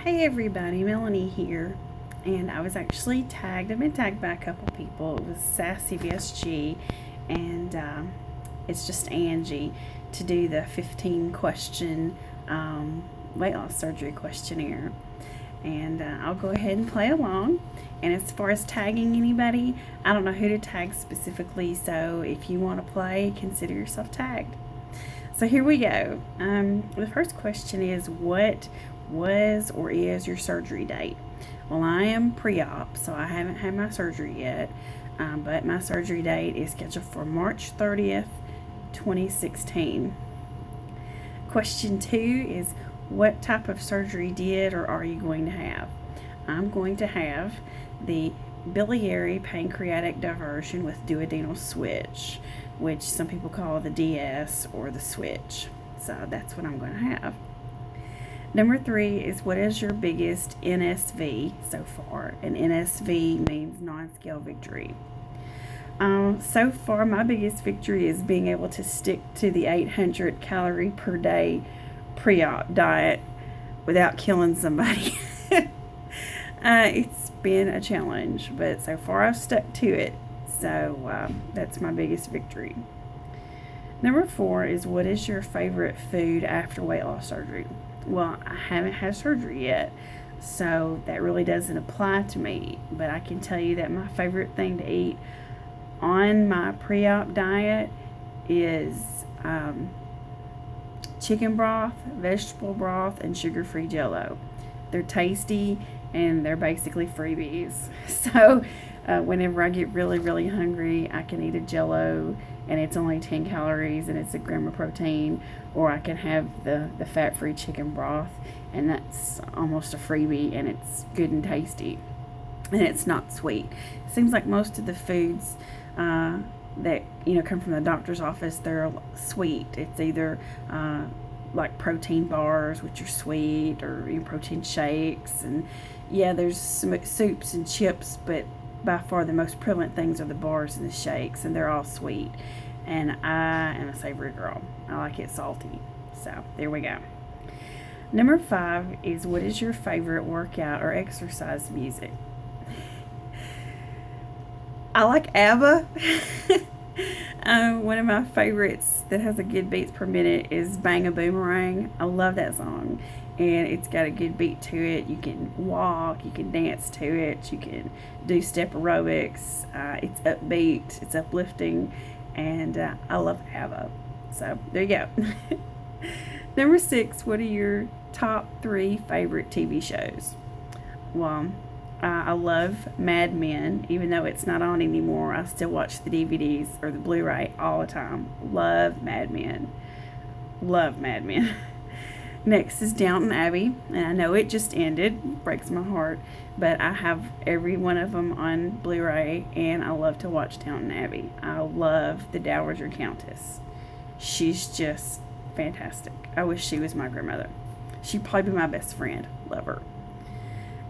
Hey everybody, Melanie here, and I was actually tagged. I've been tagged by a couple people. It was Sassy VSG, and it's just Angie to do the 15 question weight loss surgery questionnaire. And I'll go ahead and play along. And as far as tagging anybody, I don't know who to tag specifically, so if you want to play, consider yourself tagged. So here we go. The first question is, what was or is your surgery date? Well, I am pre-op, so I haven't had my surgery yet, but my surgery date is scheduled for March 30th, 2016. Question 2 is, what type of surgery did or are you going to have? I'm going to have the biliary pancreatic diversion with duodenal switch, which some people call the DS or the switch. So that's what I'm going to have. Number 3 is, what is your biggest NSV so far? And NSV means non-scale victory. So far, my biggest victory is being able to stick to the 800 calorie per day pre-op diet without killing somebody. It's been a challenge, but so far I've stuck to it. So that's my biggest victory. Number 4 is, what is your favorite food after weight loss surgery? Well, I haven't had surgery yet, so that really doesn't apply to me. But I can tell you that my favorite thing to eat on my pre-op diet is chicken broth, vegetable broth, and sugar-free Jell-O. They're tasty and they're basically freebies. So whenever I get really, really hungry, I can eat a Jell-O and it's only 10 calories and it's a gram of protein, or I can have the fat-free chicken broth and that's almost a freebie and it's good and tasty and it's not sweet. It seems like most of the foods that come from the doctor's office, they're sweet. It's either like protein bars, which are sweet, or protein shakes, and there's some soups and chips, but by far the most prevalent things are the bars and the shakes, and they're all sweet. And I am a savory girl. I like it salty. So there we go. Number 5 is, what is your favorite workout or exercise music? I like ABBA. One of my favorites that has a good beats per minute is Bang a Boomerang. I love that song, and it's got a good beat to it. You can walk, you can dance to it, you can do step aerobics. It's upbeat, it's uplifting, and I love ABBA. So there you go. Number 6, what are your top 3 favorite TV shows? Well, I love Mad Men. Even though it's not on anymore, I still watch the DVDs or the Blu-ray all the time. Love Mad Men. Love Mad Men. Next is Downton Abbey, and I know it just ended. Breaks my heart, but I have every one of them on Blu-ray, and I love to watch Downton Abbey. I love the Dowager Countess. She's just fantastic. I wish she was my grandmother. She'd probably be my best friend. Love her.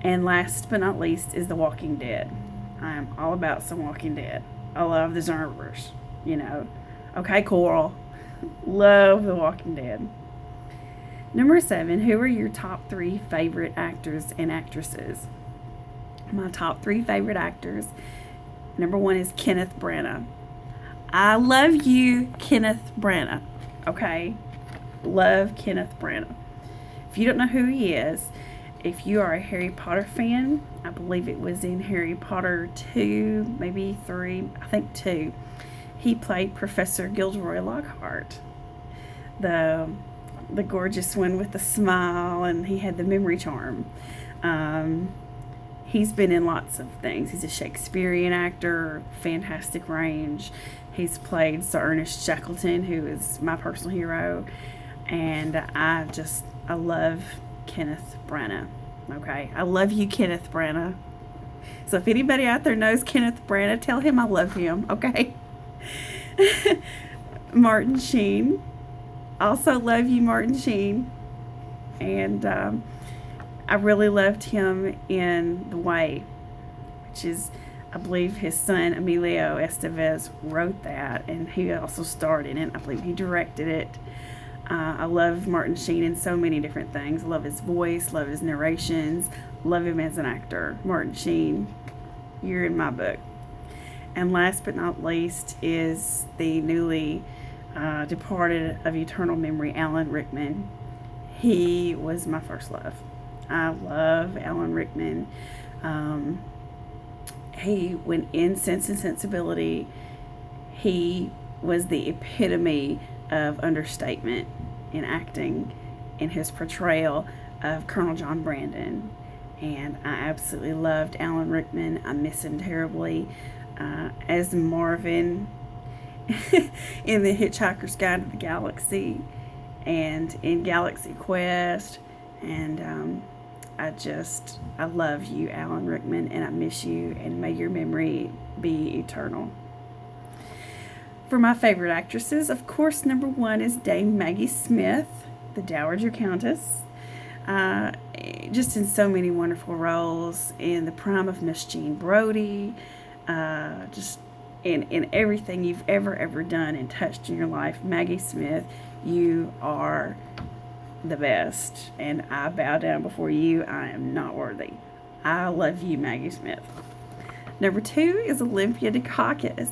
And last but not least is The Walking Dead. I am all about some Walking Dead. I love the Zervers, Okay, Coral. Love The Walking Dead. Number 7, who are your top 3 favorite actors and actresses? My top 3 favorite actors. Number 1 is Kenneth Branagh. I love you, Kenneth Branagh. Okay? Love Kenneth Branagh. If you don't know who he is, if you are a Harry Potter fan, I believe it was in Harry Potter 2, maybe 3, I think 2. He played Professor Gilderoy Lockhart, the gorgeous one with the smile, and he had the memory charm. He's been in lots of things. He's a Shakespearean actor, fantastic range. He's played Sir Ernest Shackleton, who is my personal hero, and I love Kenneth Branagh. Okay, I love you, Kenneth Branagh. So if anybody out there knows Kenneth Branagh, tell him I love him. Okay. Martin Sheen. Also love you, Martin Sheen. And I really loved him in The Way, which is, I believe his son Emilio Estevez wrote that, and he also starred in it. I believe he directed it. I love Martin Sheen in so many different things. Love his voice, love his narrations, love him as an actor. Martin Sheen, you're in my book. And last but not least is the newly departed of eternal memory, Alan Rickman. He was my first love. I love Alan Rickman. When in Sense and Sensibility, he was the epitome of understatement in acting in his portrayal of Colonel John Brandon. And I absolutely loved Alan Rickman. I miss him terribly. As Marvin in The Hitchhiker's Guide to the Galaxy and in Galaxy Quest. And I love you, Alan Rickman, and I miss you, and may your memory be eternal. For my favorite actresses, of course, number one is Dame Maggie Smith, the Dowager Countess. Just in so many wonderful roles, in the prime of Miss Jean Brodie, just in everything you've ever done and touched in your life. Maggie Smith, you are the best, and I bow down before you. I am not worthy. I love you, Maggie Smith. Number two is Olympia Dukakis.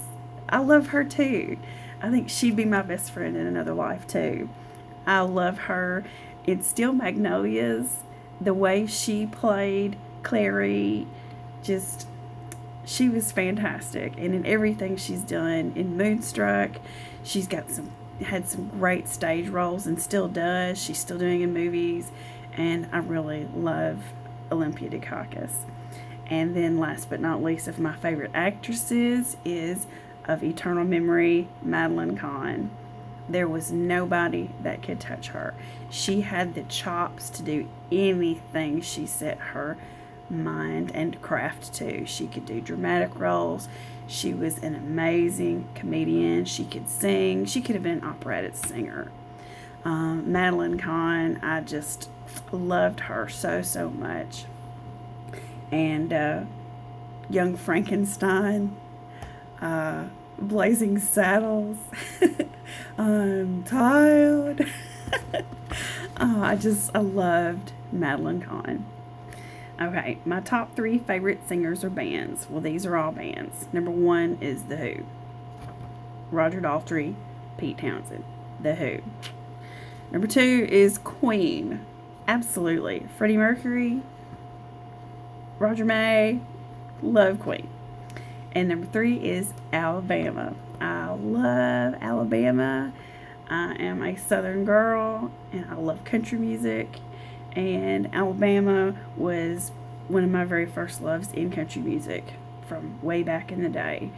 I love her too. I think she'd be my best friend in another life too. I love her in Steel Magnolias, the way she played Clary, just she was fantastic. And in everything she's done, in Moonstruck, she's had some great stage roles and still does. She's still doing in movies, and I really love Olympia Dukakis. And then last but not least of my favorite actresses is of eternal memory, Madeline Kahn. There was nobody that could touch her. She had the chops to do anything she set her mind and craft to. She could do dramatic roles. She was an amazing comedian. She could sing. She could have been an operatic singer. Madeline Kahn, I just loved her so much. And Young Frankenstein, Blazing Saddles, I'm tired. I loved Madeline Kahn. Okay, my top three favorite singers or bands. Well, these are all bands. Number one is The Who. Roger Daltrey, Pete Townsend. The Who. Number two is Queen. Absolutely. Freddie Mercury, Roger May. Love Queen. And number three is Alabama. I love Alabama. I am a Southern girl, and I love country music. And Alabama was one of my very first loves in country music from way back in the day.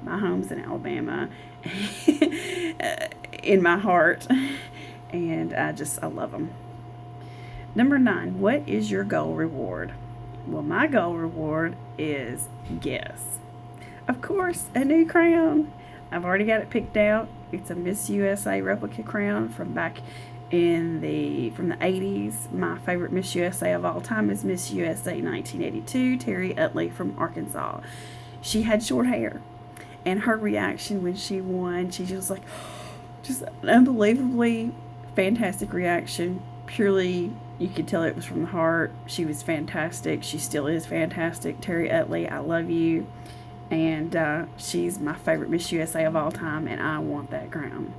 My home's in Alabama, in my heart, and I love them. Number 9, what is your goal reward? Well, my goal reward is guess. Of course, a new crown. I've already got it picked out. It's a Miss USA replica crown from back from the 80s. My favorite Miss USA of all time is Miss USA 1982, Terry Utley from Arkansas. She had short hair, and her reaction when she won, she just like, just an unbelievably fantastic reaction. Purely, you could tell it was from the heart. She was fantastic. She still is fantastic. Terry Utley, I love you. And she's my favorite Miss USA of all time, and I want that crown.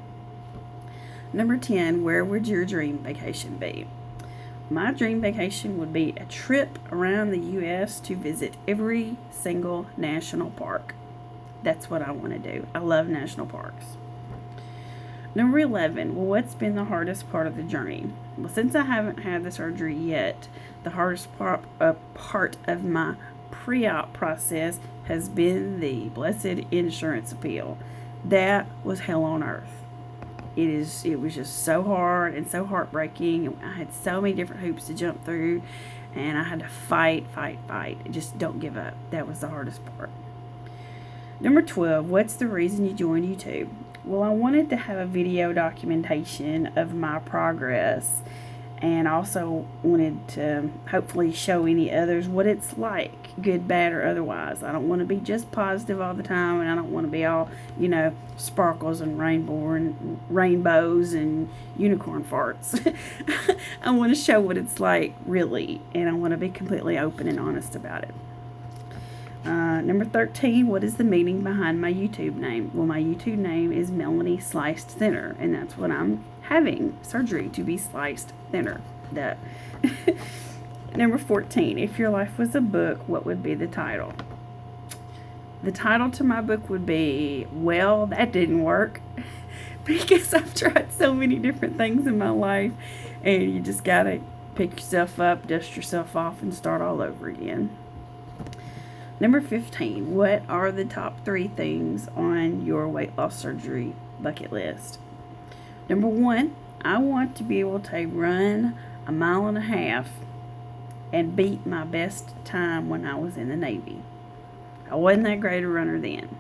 Number 10, where would your dream vacation be? My dream vacation would be a trip around the U.S. to visit every single national park. That's what I want to do. I love national parks. Number 11, well, what's been the hardest part of the journey? Well, since I haven't had the surgery yet, the hardest part of my pre-op process has been the blessed insurance appeal. That was hell on earth. It was just so hard and so heartbreaking. I had so many different hoops to jump through, and I had to fight. Just don't give up. That was the hardest part. Number 12, what's the reason you joined YouTube? Well, I wanted to have a video documentation of my progress, and also wanted to hopefully show any others what it's like, good, bad, or otherwise. I don't want to be just positive all the time, and I don't want to be all, sparkles and rainbows and unicorn farts. I want to show what it's like really, and I want to be completely open and honest about it. Number 13, what is the meaning behind my YouTube name? Well, my YouTube name is Melanie Sliced Thinner, and that's what I'm having surgery to be sliced thinner. Duh. Number 14, if your life was a book, what would be the title? The title to my book would be, well, that didn't work, because I've tried so many different things in my life, and you just gotta pick yourself up, dust yourself off, and start all over again. Number 15, what are the top 3 things on your weight loss surgery bucket list? Number 1, I want to be able to run 1.5 miles and beat my best time when I was in the Navy. I wasn't that great a runner then,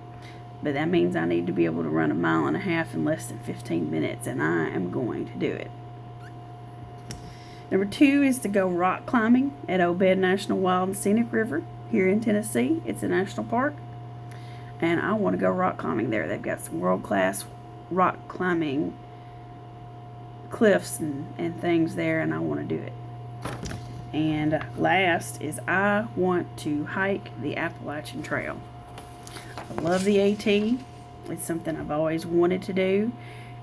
but that means I need to be able to run 1.5 miles in less than 15 minutes, and I am going to do it. Number 2 is to go rock climbing at Obed National Wild and Scenic River here in Tennessee. It's a national park, and I want to go rock climbing there. They've got some world-class rock climbing cliffs and things there, and I want to do it. And last is I want to hike the Appalachian Trail. I love the AT. It's something I've always wanted to do,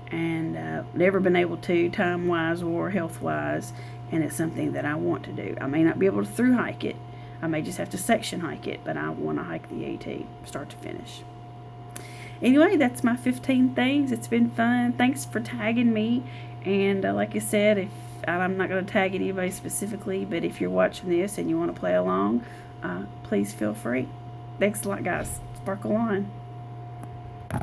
and never been able to, time-wise or health-wise, and it's something that I want to do. I may not be able to through hike it. I may just have to section hike it, but I want to hike the AT start to finish. Anyway, that's my 15 things. It's been fun. Thanks for tagging me. And like I said, if I'm not going to tag anybody specifically, but if you're watching this and you want to play along, please feel free. Thanks a lot, guys. Sparkle on.